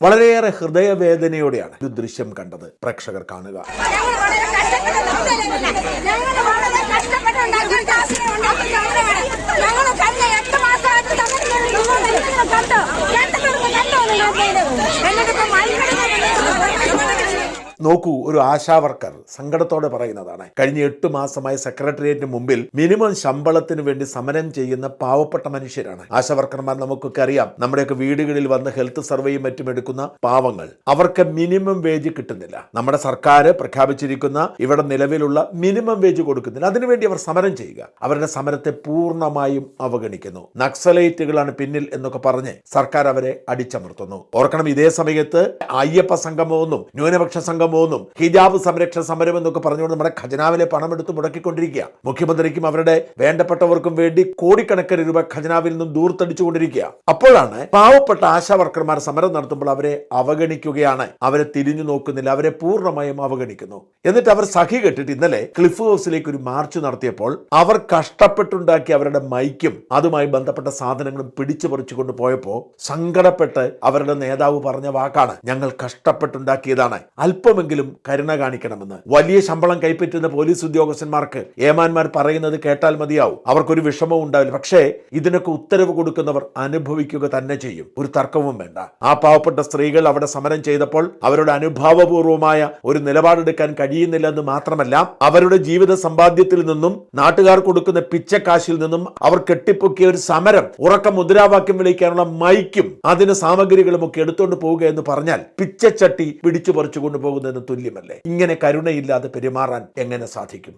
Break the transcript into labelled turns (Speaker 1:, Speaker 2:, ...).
Speaker 1: വളരെയേറെ ഹൃദയവേദനയോടെയാണ് ഒരു ദൃശ്യം കണ്ടത്. പ്രേക്ഷകർ കാണുക. നോക്കൂ, ഒരു ആശാവർക്കർ സങ്കടത്തോടെ പറയുന്നതാണ്. കഴിഞ്ഞ 8 മാസമായി സെക്രട്ടേറിയറ്റിന് മുമ്പിൽ മിനിമം ശമ്പളത്തിന് വേണ്ടി സമരം ചെയ്യുന്ന പാവപ്പെട്ട മനുഷ്യരാണ് ആശാവർക്കർമാർ. നമുക്കൊക്കെ അറിയാം, നമ്മുടെയൊക്കെ വീടുകളിൽ വന്ന് ഹെൽത്ത് സർവേയും മറ്റും എടുക്കുന്ന പാവങ്ങൾ. അവർക്ക് മിനിമം വേജ് കിട്ടുന്നില്ല. നമ്മുടെ സർക്കാർ പ്രഖ്യാപിച്ചിരിക്കുന്ന ഇവിടെ നിലവിലുള്ള മിനിമം വേജ് കൊടുക്കുന്നില്ല. അതിനുവേണ്ടി അവർ സമരം ചെയ്യുക. അവരുടെ സമരത്തെ പൂർണ്ണമായും അവഗണിക്കുന്നു. നക്സലൈറ്റുകളാണ് പിന്നിൽ എന്നൊക്കെ പറഞ്ഞ് സർക്കാർ അവരെ അടിച്ചമർത്തുന്നു. ഓർക്കണം, ഇതേ സമയത്ത് അയ്യപ്പ സംഗമമൊന്നും ന്യൂനപക്ഷ സംഗമമൊന്നും ഹിജാബ് സംരക്ഷണ സമരം എന്നൊക്കെ പറഞ്ഞുകൊണ്ട് നമ്മുടെ ഖജനാവിലെ പണം എടുത്ത് മുടക്കിക്കൊണ്ടിരിക്കുക. മുഖ്യമന്ത്രിക്കും അവരുടെ വേണ്ടപ്പെട്ടവർക്കും വേണ്ടി കോടിക്കണക്കിന് രൂപ ഖജനാവിൽ നിന്നും ദൂർത്തടിച്ചുകൊണ്ടിരിക്കുക. അപ്പോഴാണ് പാവപ്പെട്ട ആശാവർക്കർമാർ സമരം നടത്തുമ്പോൾ അവരെ അവഗണിക്കുകയാണ്. അവരെ തിരിഞ്ഞു നോക്കുന്നില്ല, അവരെ പൂർണ്ണമായും അവഗണിക്കുന്നു. എന്നിട്ട് അവർ സഖി കെട്ടിട്ട് ഇന്നലെ ക്ലിഫ് ഹൗസിലേക്ക് ഒരു മാർച്ച് നടത്തിയപ്പോൾ അവർ കഷ്ടപ്പെട്ടുണ്ടാക്കി അവരുടെ മൈക്കും അതുമായി ബന്ധപ്പെട്ട സാധനങ്ങളും പിടിച്ചു പറിച്ചുകൊണ്ട് പോയപ്പോൾ സങ്കടപ്പെട്ട് അവരുടെ നേതാവ് പറഞ്ഞ വാക്കാണ്, ഞങ്ങൾ കഷ്ടപ്പെട്ടുണ്ടാക്കിയതാണ്, അല്പമെങ്കിലും കരുണ കാണിക്കണമെന്ന്. വലിയ ശമ്പളം കൈപ്പറ്റുന്ന പോലീസ് ഉദ്യോഗസ്ഥന്മാർക്ക് ഏമാന്മാർ പറയുന്നത് കേട്ടാൽ മതിയാവും, അവർക്കൊരു വിഷമവും ഉണ്ടാവില്ല. പക്ഷേ ഇതിനൊക്കെ ഉത്തരവ് കൊടുക്കുന്നവർ അനുഭവിക്കുക തന്നെ ചെയ്യും, ഒരു തർക്കവും വേണ്ട. ആ പാവപ്പെട്ട സ്ത്രീകൾ അവിടെ സമരം ചെയ്തപ്പോൾ അവരുടെ അനുഭാവപൂർവമായ ഒരു നിലപാടെടുക്കാൻ കഴിയുന്നില്ലെന്ന് മാത്രമല്ല, അവരുടെ ജീവിത സമ്പാദ്യത്തിൽ നിന്നും നാട്ടുകാർ കൊടുക്കുന്ന പിച്ചക്കാശിൽ നിന്നും അവർ കെട്ടിപ്പൊക്കിയ ഒരു സമരം ഉറക്ക മുദ്രാവാക്യം വിളിക്കാനുള്ള മൈക്കും അതിന് സാമഗ്രികളും ഒക്കെ എടുത്തുകൊണ്ട് പോവുക എന്ന് പറഞ്ഞാൽ പിച്ചച്ചട്ടി പിടിച്ചു പറിച്ചു കൊണ്ടുപോകുന്നതിന് തുല്യമല്ലേ? ഇങ്ങനെ കരുണയില്ലാതെ പെരുമാറാൻ എങ്ങനെ സാധിക്കും?